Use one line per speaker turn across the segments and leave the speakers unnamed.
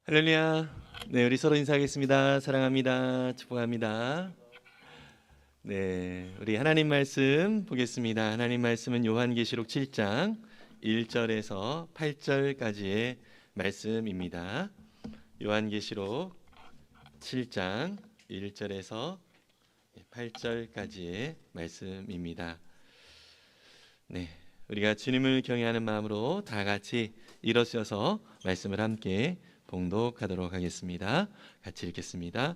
할렐루야. 네, 우리 서로 인사하겠습니다. 사랑합니다. 축복합니다. 네, 우리 하나님 말씀 보겠습니다. 하나님 말씀은 요한계시록 7장 1절에서 8절까지의 말씀입니다. 요한계시록 7장 1절에서 8절까지의 말씀입니다. 네, 우리가 주님을 경외하는 마음으로 다 같이 일어서서 말씀을 함께 봉독하도록 하겠습니다. 같이 읽겠습니다.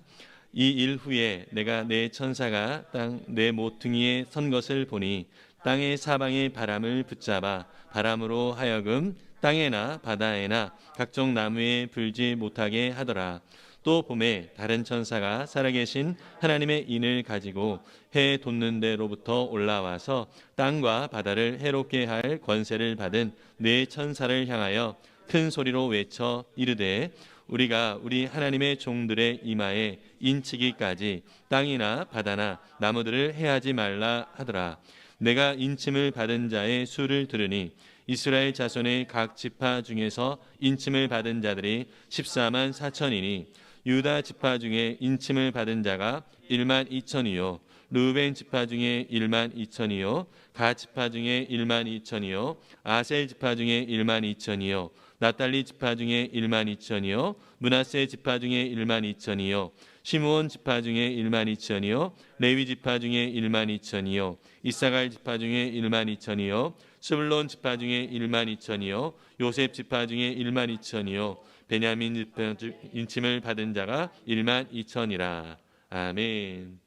이 일 후에 내가 내 천사가 땅 내 모퉁이에 선 것을 보니 땅의 사방의 바람을 붙잡아 바람으로 하여금 땅에나 바다에나 각종 나무에 불지 못하게 하더라. 또 봄에 다른 천사가 살아계신 하나님의 인을 가지고 해 돋는 데로부터 올라와서 땅과 바다를 해롭게 할 권세를 받은 네 천사를 향하여 큰 소리로 외쳐 이르되 우리가 우리 하나님의 종들의 이마에 인치기까지 땅이나 바다나 나무들을 해하지 말라 하더라. 내가 인침을 받은 자의 수를 들으니 이스라엘 자손의 각 지파 중에서 인침을 받은 자들이 14만 4천이니 유다 지파 중에 인침을 받은 자가 1만 2천이요 르우벤 지파 중에 1만 2천이요 가 지파 중에 1만 2천이요 아셀 지파 중에 1만 2천이요 나달리 지파 중에 1만 2천이요 므낫세 지파 중에 1만 2천이요 시므온 지파 중에 1만 2천이요 레위 지파 중에 1만 2천이요 이사갈 지파 중에 1만 2천이요 스불론 지파 중에 1만 2천이요 요셉 지파 중에 1만 2천이요 베냐민 지파 인침을 받은 자가 1만 2천이라. 아멘.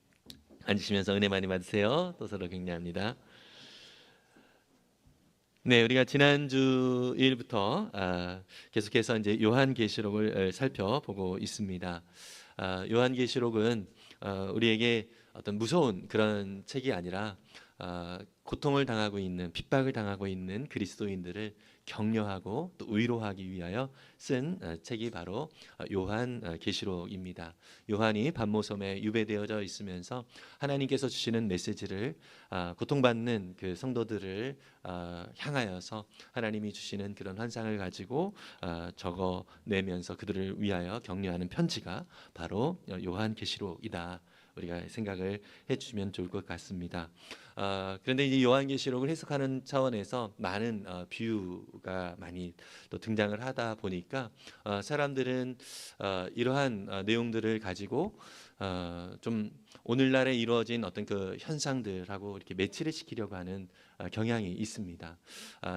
앉으시면서 은혜 많이 받으세요. 또 서로 격려합니다. 네, 우리가 지난주 일부터 계속해서 이제 요한계시록을 살펴보고 있습니다. 요한계시록은 우리에게 어떤 무서운 그런 책이 아니라 고통을 당하고 있는, 핍박을 당하고 있는 그리스도인들을 격려하고 또 위로하기 위하여 쓴 책이 바로 요한계시록입니다. 요한이 patmos섬에 유배되어져 있으면서 하나님께서 주시는 메시지를 고통받는 그 성도들을 향하여서 하나님이 주시는 그런 환상을 가지고 적어내면서 그들을 위하여 격려하는 편지가 바로 요한계시록이다. 우리가 생각을 해주시면 좋을 것 같습니다. 그런데 이 요한계시록을 해석하는 차원에서 많은 비유가 많이 또 등장을 하다 보니까 사람들은 이러한 내용들을 가지고 좀 오늘날에 이루어진 어떤 그 현상들하고 이렇게 매치를 시키려고 하는 경향이 있습니다.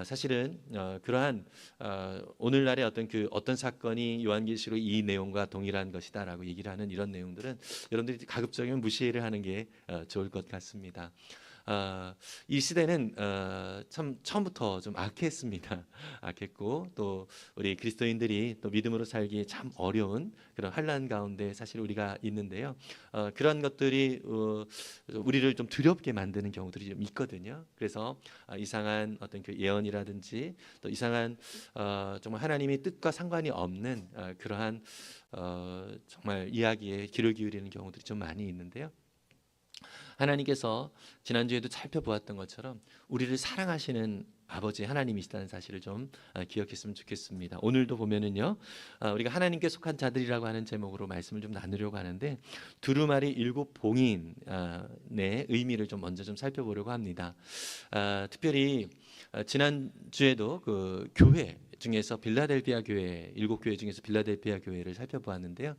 사실은 그러한 오늘날의 어떤 사건이 요한계시록 이 내용과 동일한 것이다라고 얘기를 하는 이런 내용들은 여러분들이 가급적이면 무시를 하는 게 좋을 것 같습니다. 이 시대는 참 처음부터 좀 악했습니다. 악했고 또 우리 그리스도인들이 또 믿음으로 살기에 참 어려운 그런 환난 가운데 사실 우리가 있는데요. 그런 것들이 우리를 좀 두렵게 만드는 경우들이 좀 있거든요. 그래서 이상한 어떤 그 예언이라든지 또 이상한 정말 하나님의 뜻과 상관이 없는 그러한 정말 이야기에 귀를 기울이는 경우들이 좀 많이 있는데요. 하나님께서 지난주에도 살펴보았던 것처럼 우리를 사랑하시는 아버지 하나님이시다는 사실을 좀 기억했으면 좋겠습니다. 오늘도 보면은요, 우리가 하나님께 속한 자들이라고 하는 제목으로 말씀을 좀 나누려고 하는데 두루마리 7봉인의 의미를 좀 먼저 좀 살펴보려고 합니다. 특별히 지난 주에도 그 교회 중에서 빌라델피아 교회 7교회 중에서 빌라델피아 교회를 살펴보았는데요.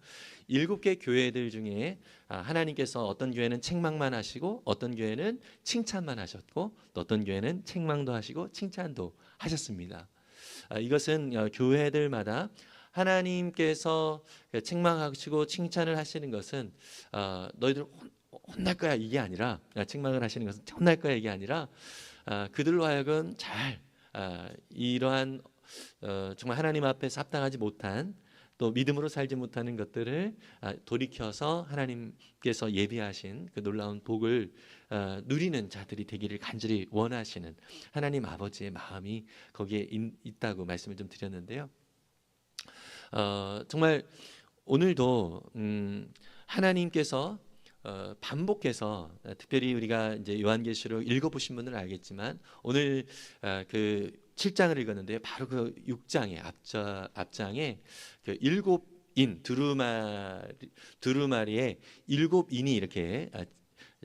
7개 교회들 중에 하나님께서 어떤 교회는 책망만 하시고 어떤 교회는 칭찬만 하셨고 또 어떤 교회는 책망도 하시고 칭찬도 하셨습니다. 이것은 교회들마다 하나님께서 책망하시고 칭찬을 하시는 것은 너희들 혼날 거야 이게 아니라 책망을 하시는 것은 혼날 거야 이게 아니라 그들로 하여금 잘 이러한 정말 하나님 앞에서 합당하지 못한 또 믿음으로 살지 못하는 것들을 돌이켜서 하나님께서 예비하신 그 놀라운 복을 누리는 자들이 되기를 간절히 원하시는 하나님 아버지의 마음이 거기에 있다고 말씀을 좀 드렸는데요. 정말 오늘도 하나님께서 반복해서 특별히 우리가 이제 요한계시록 읽어보신 분들은 알겠지만 오늘 그 7장을 읽었는데요. 바로 그 6장의 앞장에 그 7 인 두루마리에 일곱 인이 이렇게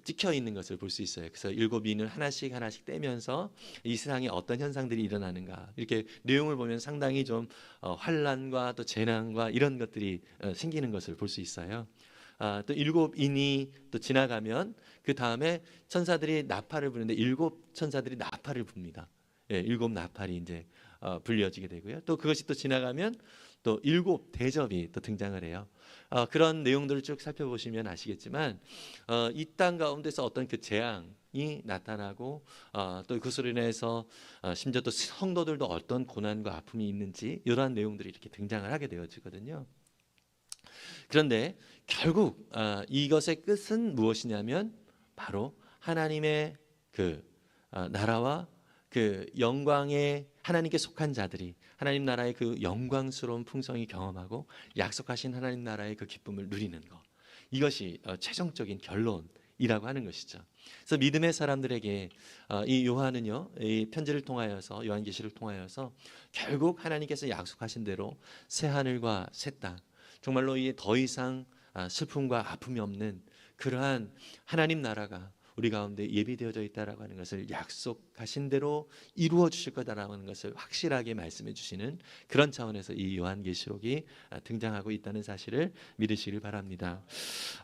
찍혀 있는 것을 볼 수 있어요. 그래서 일곱 인을 하나씩 하나씩 떼면서 이 세상에 어떤 현상들이 일어나는가 이렇게 내용을 보면 상당히 좀 환란과 또 재난과 이런 것들이 생기는 것을 볼 수 있어요. 또 일곱 인이 또 지나가면 그 다음에 천사들이 나팔을 부는데 일곱 천사들이 나팔을 붑니다. 예, 일곱 나팔이 이제 불려지게 되고요. 또 그것이 또 지나가면 또 일곱 대접이 또 등장을 해요. 그런 내용들을 쭉 살펴보시면 아시겠지만 이 땅 가운데서 어떤 그 재앙이 나타나고 또 그것으로 인해서 심지어 또 성도들도 어떤 고난과 아픔이 있는지 이러한 내용들이 이렇게 등장을 하게 되어지거든요. 그런데 결국 이것의 끝은 무엇이냐면 바로 하나님의 그 나라와 그 영광의 하나님께 속한 자들이 하나님 나라의 그 영광스러운 풍성이 경험하고 약속하신 하나님 나라의 그 기쁨을 누리는 것, 이것이 최종적인 결론이라고 하는 것이죠. 그래서 믿음의 사람들에게 이 요한은요, 이 편지를 통하여서 요한계시를 통하여서 결국 하나님께서 약속하신 대로 새 하늘과 새 땅, 정말로 이 더 이상 슬픔과 아픔이 없는 그러한 하나님 나라가 우리 가운데 예비되어져 있다라고 하는 것을 약속하신 대로 이루어 주실 거다라는 것을 확실하게 말씀해 주시는 그런 차원에서 이 요한계시록이 등장하고 있다는 사실을 믿으시길 바랍니다.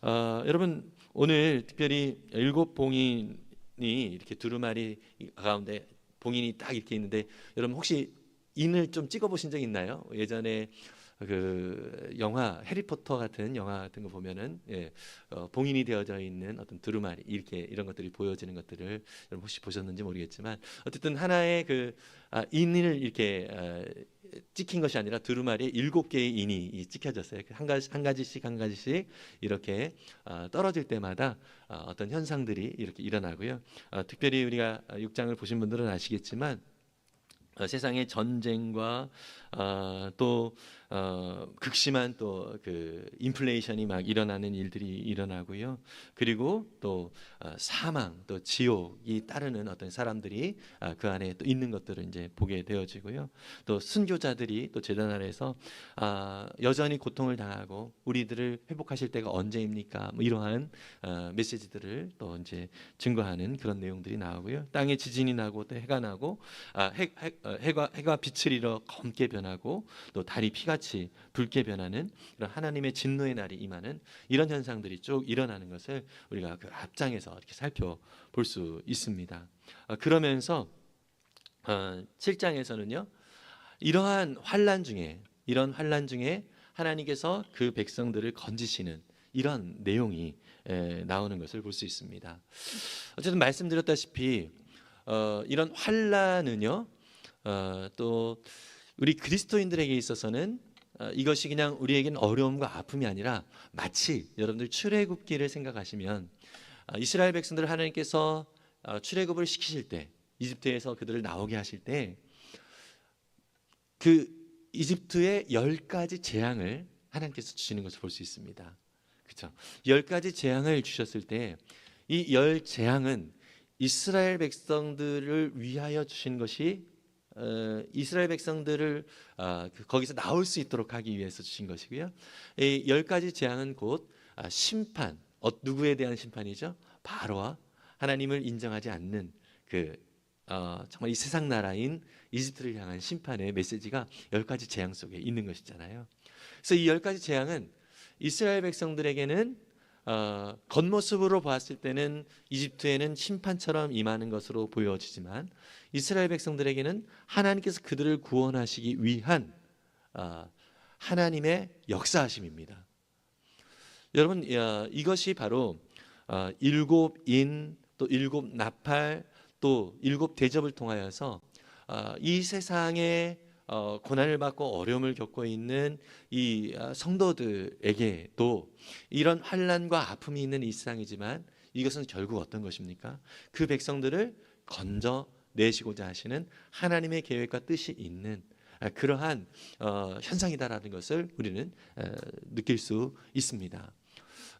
여러분 오늘 특별히 일곱 봉인이 이렇게 두루마리 가운데 봉인이 딱 이렇게 있는데 여러분 혹시 인을 좀 찍어 보신 적 있나요? 예전에 그 영화 해리포터 같은 영화 같은 거 보면은 봉인이 되어져 있는 어떤 두루마리 이렇게 이런 것들이 보여지는 것들을 여러분 혹시 보셨는지 모르겠지만 어쨌든 하나의 그 인을 이렇게 찍힌 것이 아니라 두루마리에 일곱 개의 인이 찍혀졌어요. 한 가지씩 이렇게 떨어질 때마다 어떤 현상들이 이렇게 일어나고요. 특별히 우리가 6장을 보신 분들은 아시겠지만 세상의 전쟁과 또 극심한 또 그 인플레이션이 막 일어나는 일들이 일어나고요. 그리고 또 사망, 또 지옥이 따르는 어떤 사람들이 그 안에 또 있는 것들을 이제 보게 되어지고요. 또 순교자들이 또 제단 아래에서 여전히 고통을 당하고 우리들을 회복하실 때가 언제입니까? 뭐 이러한 메시지들을 또 이제 증거하는 그런 내용들이 나오고요. 땅에 지진이 나고 또 해가 나고 해가 빛을 잃어 검게 변하고 또 달이 피같이 붉게 변하는 그런 하나님의 진노의 날이 임하는 이런 현상들이 쭉 일어나는 것을 우리가 그 앞장에서 이렇게 살펴볼 수 있습니다. 그러면서 7장에서는요 이런 환란 중에 하나님께서 그 백성들을 건지시는 이런 내용이 나오는 것을 볼 수 있습니다. 어쨌든 말씀드렸다시피 이런 환란은요 또 우리 그리스도인들에게 있어서는 이것이 그냥 우리에게는 어려움과 아픔이 아니라 마치 여러분들 출애굽기를 생각하시면 이스라엘 백성들을 하나님께서 출애굽을 시키실 때 이집트에서 그들을 나오게 하실 때 그 이집트의 10가지 재앙을 하나님께서 주시는 것을 볼 수 있습니다. 그렇죠? 10가지 재앙을 주셨을 때 이 10재앙은 이스라엘 백성들을 위하여 주신 것이 이스라엘 백성들을 거기서 나올 수 있도록 하기 위해서 주신 것이고요. 이 10가지 재앙은 곧 심판, 누구에 대한 심판이죠? 바로와 하나님을 인정하지 않는 그 정말 이 세상 나라인 이집트를 향한 심판의 메시지가 10가지 재앙 속에 있는 것이잖아요. 그래서 이 10가지 재앙은 이스라엘 백성들에게는 겉모습으로 봤을 때는 이집트에는 심판처럼 임하는 것으로 보여지지만 이스라엘 백성들에게는 하나님께서 그들을 구원하시기 위한 하나님의 역사하심입니다. 여러분 이것이 바로 일곱 인 또 일곱 나팔 또 일곱 대접을 통하여서 이 세상에 고난을 받고 어려움을 겪고 있는 이 성도들에게도 이런 환난과 아픔이 있는 이 세상이지만 이것은 결국 어떤 것입니까? 그 백성들을 건져 내시고자 하시는 하나님의 계획과 뜻이 있는 그러한 현상이다라는 것을 우리는 느낄 수 있습니다.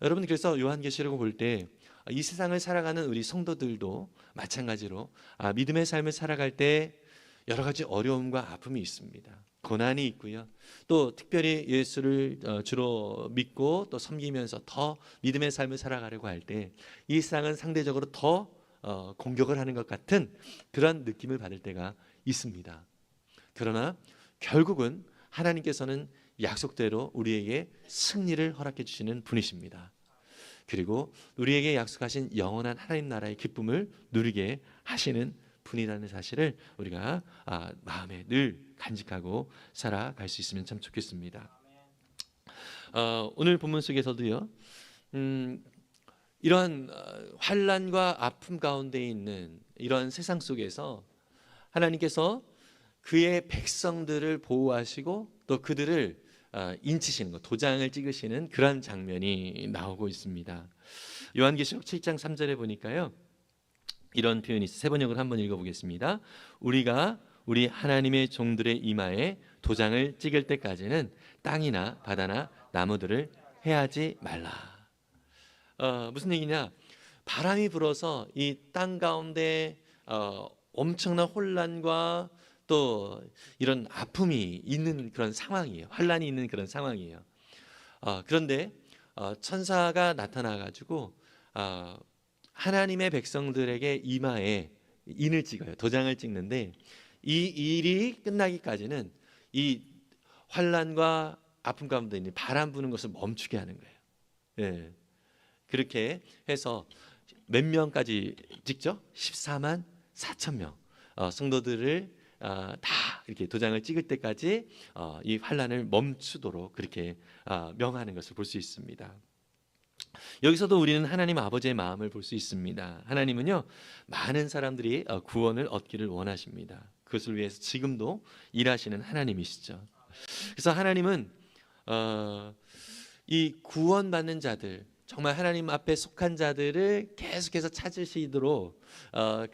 여러분 그래서 요한계시록을 볼 때 이 세상을 살아가는 우리 성도들도 마찬가지로 믿음의 삶을 살아갈 때 여러 가지 어려움과 아픔이 있습니다. 고난이 있고요. 또 특별히 예수를 주로 믿고 또 섬기면서 더 믿음의 삶을 살아가려고 할 때 이 세상은 상대적으로 더 공격을 하는 것 같은 그런 느낌을 받을 때가 있습니다. 그러나 결국은 하나님께서는 약속대로 우리에게 승리를 허락해 주시는 분이십니다. 그리고 우리에게 약속하신 영원한 하나님 나라의 기쁨을 누리게 하시는 분이라는 사실을 우리가 마음에 늘 간직하고 살아갈 수 있으면 참 좋겠습니다. 오늘 본문 속에서도요, 이러한 환난과 아픔 가운데 있는 이러한 세상 속에서 하나님께서 그의 백성들을 보호하시고 또 그들을 인치시는 것, 도장을 찍으시는 그런 장면이 나오고 있습니다. 요한계시록 7장 3절에 보니까요, 이런 표현이 세 번역을 한번 읽어보겠습니다. 우리가 우리 하나님의 종들의 이마에 도장을 찍을 때까지는 땅이나 바다나 나무들을 해하지 말라. 무슨 얘기냐? 바람이 불어서 이 땅 가운데 엄청난 혼란과 또 이런 아픔이 있는 그런 상황이에요. 환란이 있는 그런 상황이에요. 그런데 천사가 나타나 가지고 하나님의 백성들에게 이마에 인을 찍어요. 도장을 찍는데 이 일이 끝나기까지는 이 환란과 아픔 가운데 있는 바람 부는 것을 멈추게 하는 거예요. 예. 그렇게 해서 몇 명까지 찍죠? 14만 4천 명 성도들을 다 이렇게 도장을 찍을 때까지 이 환란을 멈추도록 그렇게 명하는 것을 볼 수 있습니다. 여기서도 우리는 하나님 아버지의 마음을 볼 수 있습니다. 하나님은요, 많은 사람들이 구원을 얻기를 원하십니다. 그것을 위해서 지금도 일하시는 하나님이시죠. 그래서 하나님은 이 구원받는 자들, 정말 하나님 앞에 속한 자들을 계속해서 찾으시도록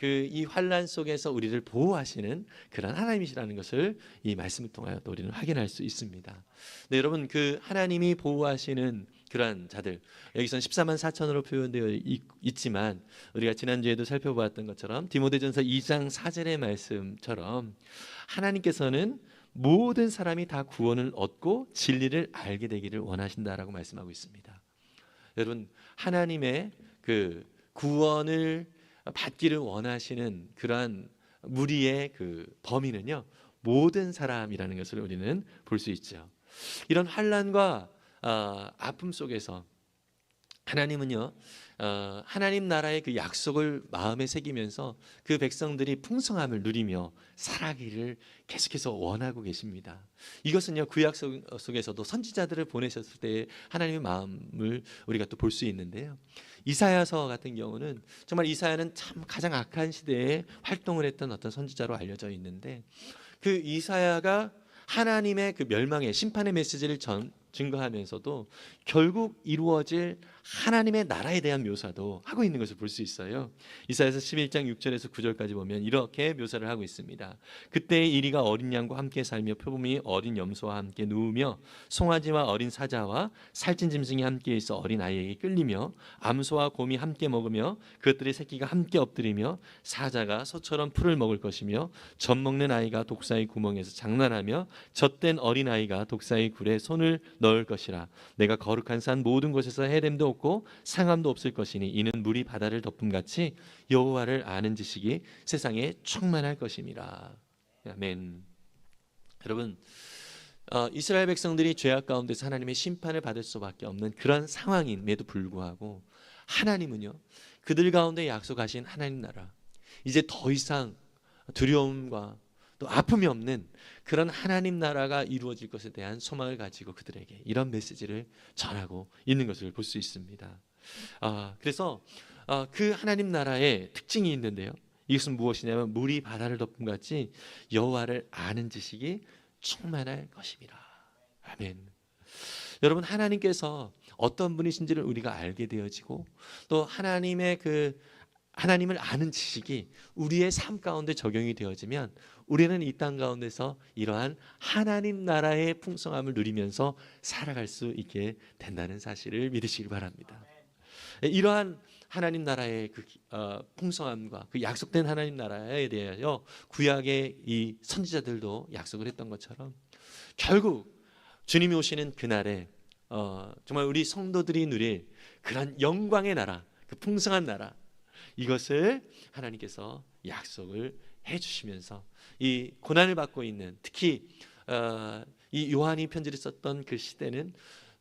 이 환란 속에서 우리를 보호하시는 그런 하나님이시라는 것을 이 말씀을 통하여 또 우리는 확인할 수 있습니다. 네, 여러분, 그 하나님이 보호하시는 그러한 자들, 여기선 14만 4천으로 표현되어 있지만 우리가 지난주에도 살펴보았던 것처럼 디모데전서 2장 4절의 말씀처럼 하나님께서는 모든 사람이 다 구원을 얻고 진리를 알게 되기를 원하신다라고 말씀하고 있습니다. 여러분, 하나님의 그 구원을 받기를 원하시는 그러한 무리의 그 범위는요, 모든 사람이라는 것을 우리는 볼 수 있죠. 이런 환난과 아픔 속에서 하나님은요, 하나님 나라의 그 약속을 마음에 새기면서 그 백성들이 풍성함을 누리며 살아가기를 계속해서 원하고 계십니다. 이것은요, 구약 속에서도 선지자들을 보내셨을 때 하나님의 마음을 우리가 또 볼 수 있는데요. 이사야서 같은 경우는 정말 이사야는 참 가장 악한 시대에 활동을 했던 어떤 선지자로 알려져 있는데 그 이사야가 하나님의 그 멸망의 심판의 메시지를 증거하면서도 결국 이루어질 하나님의 나라에 대한 묘사도 하고 있는 것을 볼 수 있어요. 이사야서 11장 6절에서 9절까지 보면 이렇게 묘사를 하고 있습니다. 그때의 이리가 어린 양과 함께 살며 표범이 어린 염소와 함께 누우며 송아지와 어린 사자와 살찐 짐승이 함께 있어 어린 아이에게 끌리며 암소와 곰이 함께 먹으며 그것들의 새끼가 함께 엎드리며 사자가 소처럼 풀을 먹을 것이며 젖 먹는 아이가 독사의 구멍에서 장난하며 젖된 어린 아이가 독사의 굴에 손을 넣을 것이라. 내가 거룩한 산 모든 곳에서 해됨도 없고 상함도 없을 것이니 이는 물이 바다를 덮음같이 여호와를 아는 지식이 세상에 충만할 것임이라. 아멘. 여러분, 이스라엘 백성들이 죄악 가운데서 하나님의 심판을 받을 수밖에 없는 그런 상황임에도 불구하고 하나님은요, 그들 가운데 약속하신 하나님 나라, 이제 더 이상 두려움과 또 아픔이 없는 그런 하나님 나라가 이루어질 것에 대한 소망을 가지고 그들에게 이런 메시지를 전하고 있는 것을 볼 수 있습니다. 그래서 그 하나님 나라의 특징이 있는데요. 이것은 무엇이냐면 물이 바다를 덮음같이 여호와를 아는 지식이 충만할 것입니다. 아멘. 여러분, 하나님께서 어떤 분이신지를 우리가 알게 되어지고 또 하나님을 아는 지식이 우리의 삶 가운데 적용이 되어지면 우리는 이 땅 가운데서 이러한 하나님 나라의 풍성함을 누리면서 살아갈 수 있게 된다는 사실을 믿으시길 바랍니다. 이러한 하나님 나라의 그 풍성함과 그 약속된 하나님 나라에 대하여 구약의 이 선지자들도 약속을 했던 것처럼 결국 주님이 오시는 그날에 정말 우리 성도들이 누릴 그런 영광의 나라, 그 풍성한 나라, 이것을 하나님께서 약속을 해주시면서 이 고난을 받고 있는, 특히 이 요한이 편지를 썼던 그 시대는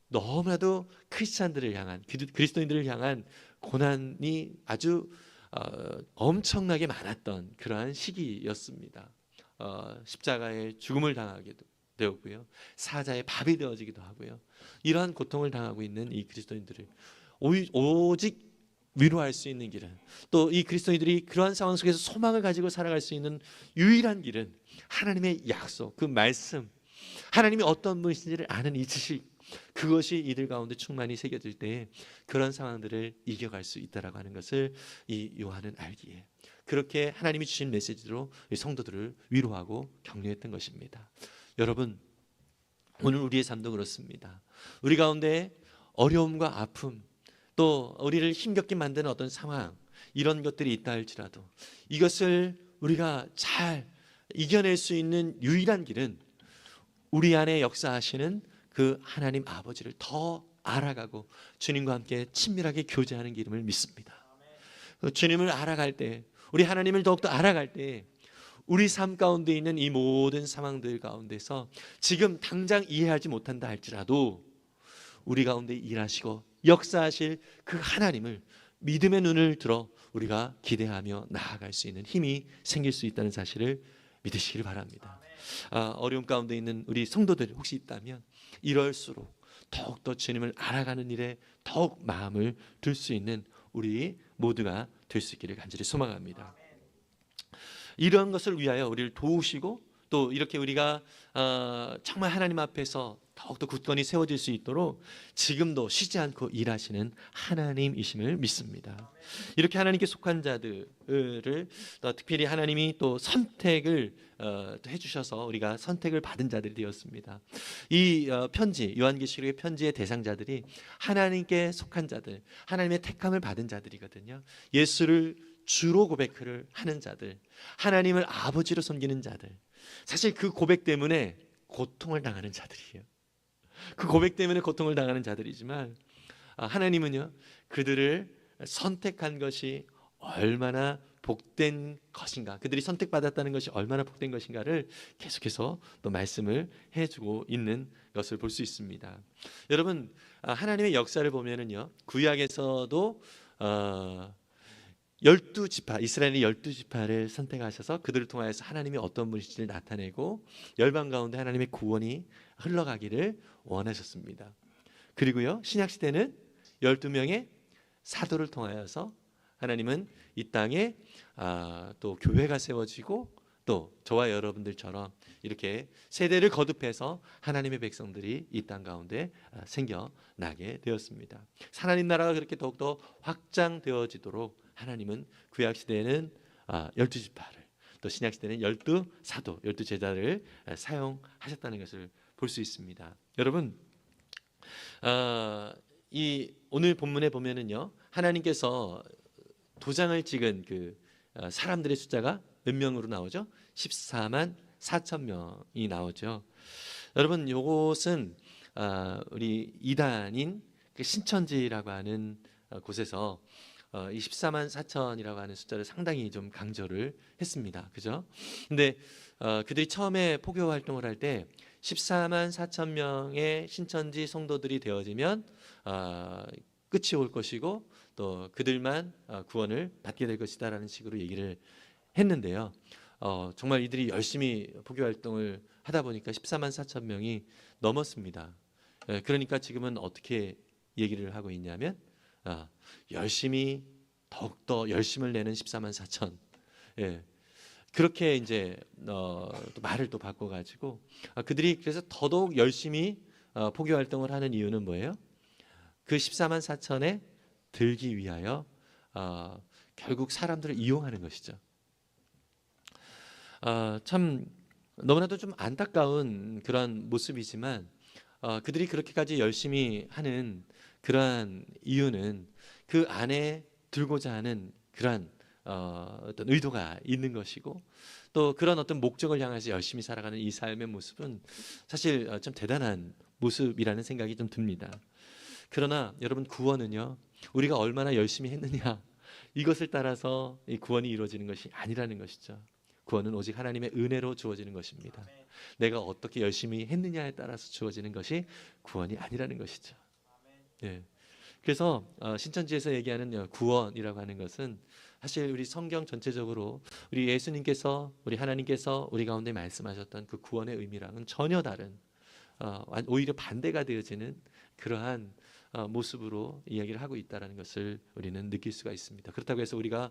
너무나도 크리스찬들을 향한, 그리스도인들을 향한 고난이 아주 엄청나게 많았던 그러한 시기였습니다. 십자가의 죽음을 당하기도 되었고요, 사자의 밥이 되어지기도 하고요. 이러한 고통을 당하고 있는 이 그리스도인들을 오직 위로할 수 있는 길은, 또 이 그리스도인들이 그러한 상황 속에서 소망을 가지고 살아갈 수 있는 유일한 길은 하나님의 약속, 그 말씀, 하나님이 어떤 분이신지를 아는 이 지식, 그것이 이들 가운데 충만히 새겨질 때 그런 상황들을 이겨갈 수 있다라고 하는 것을 이 요한은 알기에, 그렇게 하나님이 주신 메시지로 이 성도들을 위로하고 격려했던 것입니다. 여러분, 오늘 우리의 삶도 그렇습니다. 우리 가운데 어려움과 아픔, 또 우리를 힘겹게 만드는 어떤 상황, 이런 것들이 있다 할지라도 이것을 우리가 잘 이겨낼 수 있는 유일한 길은 우리 안에 역사하시는 그 하나님 아버지를 더 알아가고 주님과 함께 친밀하게 교제하는 길임을 믿습니다. 주님을 알아갈 때, 우리 하나님을 더욱더 알아갈 때, 우리 삶 가운데 있는 이 모든 상황들 가운데서 지금 당장 이해하지 못한다 할지라도 우리 가운데 일하시고 역사하실 그 하나님을 믿음의 눈을 들어 우리가 기대하며 나아갈 수 있는 힘이 생길 수 있다는 사실을 믿으시길 바랍니다. 어려움 가운데 있는 우리 성도들 혹시 있다면 이럴수록 더욱더 주님을 알아가는 일에 더욱 마음을 둘 수 있는 우리 모두가 될 수 있기를 간절히 소망합니다. 이런 것을 위하여 우리를 도우시고, 또 이렇게 우리가 정말 하나님 앞에서 더욱더 굳건히 세워질 수 있도록 지금도 쉬지 않고 일하시는 하나님이심을 믿습니다. 이렇게 하나님께 속한 자들을 특별히 하나님이 또 선택을 해주셔서 우리가 선택을 받은 자들이 되었습니다. 이 편지, 요한계시록의 편지의 대상자들이 하나님께 속한 자들, 하나님의 택함을 받은 자들이거든요. 예수를 주로 고백을 하는 자들, 하나님을 아버지로 섬기는 자들, 사실 그 고백 때문에 고통을 당하는 자들이에요. 그 고백 때문에 고통을 당하는 자들이지만 하나님은요, 그들을 선택한 것이 얼마나 복된 것인가, 그들이 선택받았다는 것이 얼마나 복된 것인가를 계속해서 또 말씀을 해주고 있는 것을 볼 수 있습니다. 여러분, 하나님의 역사를 보면은요, 구약에서도 12지파, 이스라엘의 12지파를 선택하셔서 그들을 통하여서 하나님이 어떤 분이신지를 나타내고 열방 가운데 하나님의 구원이 흘러가기를 원하셨습니다. 그리고요, 신약시대는 12명의 사도를 통하여서 하나님은 이 땅에 또 교회가 세워지고, 또 저와 여러분들처럼 이렇게 세대를 거듭해서 하나님의 백성들이 이 땅 가운데 생겨나게 되었습니다. 하나님 나라가 그렇게 더욱더 확장되어지도록 하나님은 구약시대에는 12지파를, 또 신약시대는 12사도, 12제자를 사용하셨다는 것을 볼 수 있습니다. 여러분, 이 오늘 본문에 보면은요, 하나님께서 도장을 찍은 그 사람들의 숫자가 몇 명으로 나오죠? 14만 4천 명이 나오죠. 여러분, 이것은 우리 이단인 그 신천지라고 하는 곳에서 이 14만 4천이라고 하는 숫자를 상당히 좀 강조를 했습니다. 그죠? 근데 그들이 처음에 포교 활동을 할 때 14만 4천 명의 신천지 성도들이 되어지면 끝이 올 것이고, 또 그들만 구원을 받게 될 것이다라는 식으로 얘기를 했는데요. 정말 이들이 열심히 포교 활동을 하다 보니까 14만 4천 명이 넘었습니다. 그러니까 지금은 어떻게 얘기를 하고 있냐면 열심히, 더욱더 열심을 내는 14만 4천, 그렇게 이제 또 말을 또 바꿔가지고 그들이 그래서 더더욱 열심히 포교 활동을 하는 이유는 뭐예요? 그 14만 4천에 들기 위하여 결국 사람들을 이용하는 것이죠. 참 너무나도 좀 안타까운 그런 모습이지만 그들이 그렇게까지 열심히 하는 그러한 이유는 그 안에 들고자 하는 그러한 어떤 의도가 있는 것이고 또 그런 어떤 목적을 향해서 열심히 살아가는 이 삶의 모습은 사실 좀 대단한 모습이라는 생각이 좀 듭니다. 그러나 여러분 구원은요 우리가 얼마나 열심히 했느냐 이것을 따라서 이 구원이 이루어지는 것이 아니라는 것이죠. 구원은 오직 하나님의 은혜로 주어지는 것입니다. 내가 어떻게 열심히 했느냐에 따라서 주어지는 것이 구원이 아니라는 것이죠. 예. 그래서 신천지에서 얘기하는 구원이라고 하는 것은 사실 우리 성경 전체적으로 우리 예수님께서 우리 하나님께서 우리 가운데 말씀하셨던 그 구원의 의미랑은 전혀 다른 오히려 반대가 되어지는 그러한 모습으로 이야기를 하고 있다는 것을 우리는 느낄 수가 있습니다. 그렇다고 해서 우리가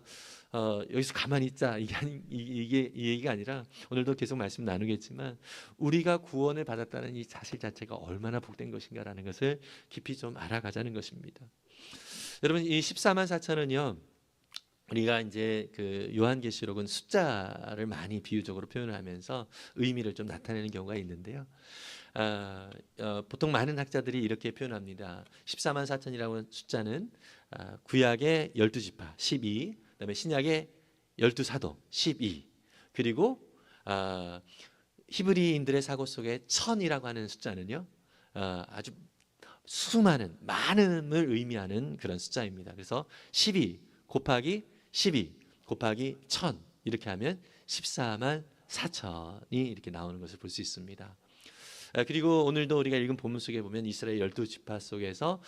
여기서 가만히 있자 이게 이 얘기가 아니라 오늘도 계속 말씀 나누겠지만 우리가 구원을 받았다는 이 사실 자체가 얼마나 복된 것인가라는 것을 깊이 좀 알아가자는 것입니다. 여러분 이 14만 4천은요 우리가 이제 그 요한계시록은 숫자를 많이 비유적으로 표현하면서 의미를 좀 나타내는 경우가 있는데요. 보통 많은 학자들이 이렇게 표현합니다. 14만 4천이라고 하는 숫자는 구약의 12지파 12, 그다음에 신약의 12사도 12, 그리고 히브리인들의 사고 속에 1000이라고 하는 숫자는요 아주 수많은 많음을 의미하는 그런 숫자입니다. 그래서 12 곱하기 12 곱하기 1000 이렇게 하면 14만 4천이 이렇게 나오는 것을 볼 수 있습니다. 그리고 오늘도 우리가 읽은 본문 속에 보면 이스라엘 12지파 속에서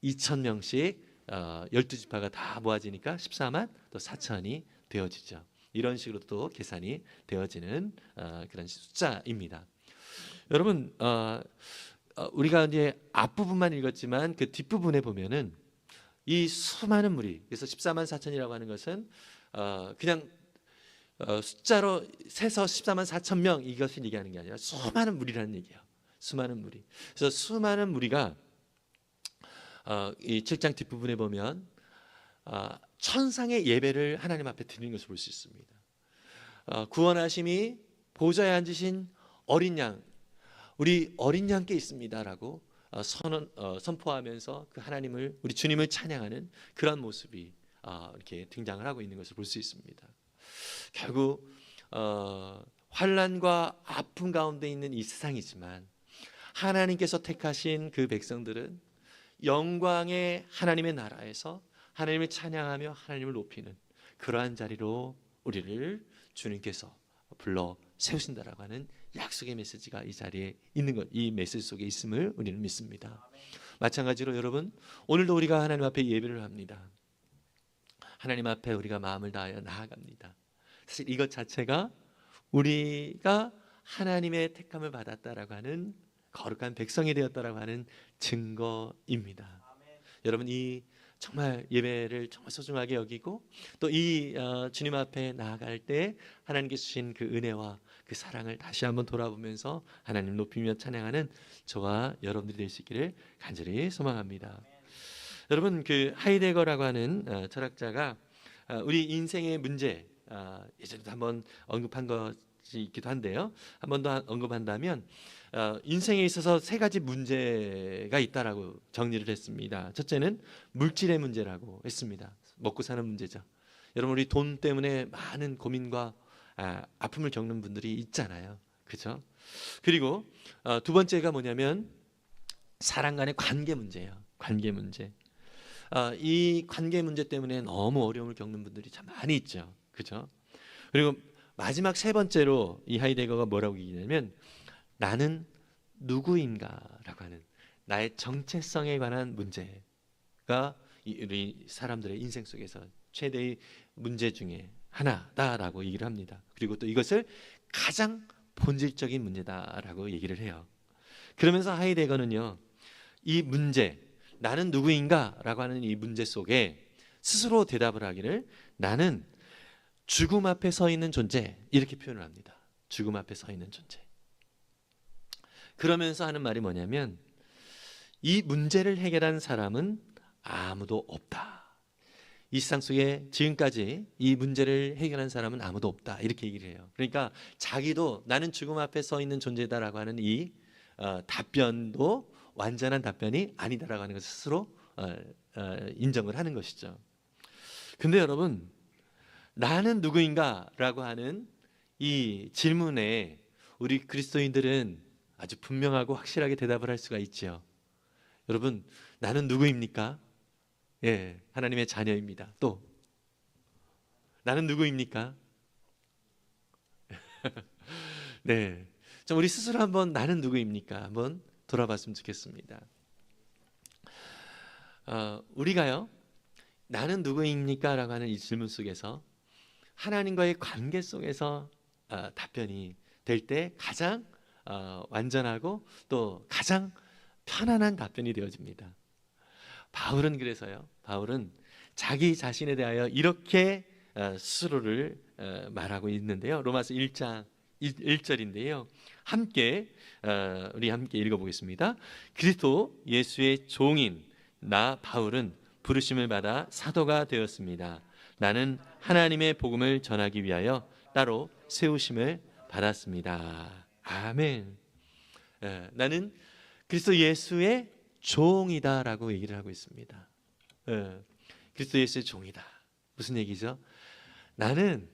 12,000명씩 12지파가 다 모아지니까 14만 또 4천이 되어지죠. 이런 식으로 또 계산이 되어지는 그런 숫자입니다. 여러분 우리가 이제 앞부분만 읽었지만 그 뒷부분에 보면은 이 수많은 무리, 그래서 14만 4천이라고 하는 것은 그냥 숫자로 세서 14만 4천 명 이것을 얘기하는 게 아니라 수많은 무리라는 얘기예요. 수많은 무리. 그래서 수많은 무리가 이 7장 뒷부분에 보면 천상의 예배를 하나님 앞에 드리는 것을 볼 수 있습니다. 구원하심이 보좌에 앉으신 어린 양, 우리 어린 양께 있습니다라고 선포하면서 그 하나님을 우리 주님을 찬양하는 그런 모습이 이렇게 등장을 하고 있는 것을 볼 수 있습니다. 결국 환난과 아픔 가운데 있는 이 세상이지만 하나님께서 택하신 그 백성들은 영광의 하나님의 나라에서 하나님을 찬양하며 하나님을 높이는 그러한 자리로 우리를 주님께서 불러 세우신다라고 하는 약속의 메시지가 이 자리에 있는 것, 이 메시지 속에 있음을 우리는 믿습니다. 마찬가지로 여러분 오늘도 우리가 하나님 앞에 예배를 합니다. 하나님 앞에 우리가 마음을 다하여 나아갑니다. 사실 이것 자체가 우리가 하나님의 택함을 받았다라고 하는 거룩한 백성이 되었다라고 하는 증거입니다. 여러분 이 정말 예배를 정말 소중하게 여기고 또 이 주님 앞에 나아갈 때 하나님께 주신 그 은혜와 그 사랑을 다시 한번 돌아보면서 하나님 높이며 찬양하는 저와 여러분들이 될 수 있기를 간절히 소망합니다. 여러분 그 하이데거라고 하는 철학자가 우리 인생의 문제 예전에도 한번 언급한 것이 있기도 한데요. 한 번 더 언급한다면 인생에 있어서 세 가지 문제가 있다라고 정리를 했습니다. 첫째는 물질의 문제라고 했습니다. 먹고 사는 문제죠. 여러분 우리 돈 때문에 많은 고민과 아픔을 겪는 분들이 있잖아요. 그렇죠? 그리고 두 번째가 뭐냐면 사람 간의 관계 문제예요. 관계 문제. 이 관계 문제 때문에 너무 어려움을 겪는 분들이 참 많이 있죠. 그렇죠? 그리고 마지막 세 번째로 이 하이데거가 뭐라고 얘기냐면 나는 누구인가라고 하는 나의 정체성에 관한 문제가 우리 사람들의 인생 속에서 최대의 문제 중에 하나다라고 얘기를 합니다. 그리고 또 이것을 가장 본질적인 문제다라고 얘기를 해요. 그러면서 하이데거는요, 이 문제, 나는 누구인가라고 하는 이 문제 속에 스스로 대답을 하기를 나는 죽음 앞에 서 있는 존재 이렇게 표현을 합니다. 죽음 앞에 서 있는 존재. 그러면서 하는 말이 뭐냐면 이 문제를 해결한 사람은 아무도 없다. 이 세상 속에 지금까지 이 문제를 해결한 사람은 아무도 없다. 이렇게 얘기를 해요. 그러니까 자기도 나는 죽음 앞에 서 있는 존재다라고 하는 이 답변도 완전한 답변이 아니다라고 하는 것을 스스로 인정을 하는 것이죠. 근데 여러분 나는 누구인가라고 하는 이 질문에 우리 그리스도인들은 아주 분명하고 확실하게 대답을 할 수가 있지요. 여러분, 나는 누구입니까? 예, 하나님의 자녀입니다. 또 나는 누구입니까? 네, 좀 우리 스스로 한번 나는 누구입니까? 한번 돌아봤으면 좋겠습니다. 우리가요, 나는 누구입니까? 라고 하는 이 질문 속에서 하나님과의 관계 속에서 답변이 될 때 가장 완전하고 또 가장 편안한 답변이 되어집니다. 바울은 그래서요, 바울은 자기 자신에 대하여 이렇게 스스로를 말하고 있는데요. 로마서 1장 1절인데요. 우리 함께 읽어보겠습니다. 그리스도 예수의 종인 나 바울은 부르심을 받아 사도가 되었습니다. 나는 하나님의 복음을 전하기 위하여 따로 세우심을 받았습니다. 아멘. 나는 그리스도 예수의 종이다라고 얘기를 하고 있습니다. 그리스도 예수의 종이다. 무슨 얘기죠? 나는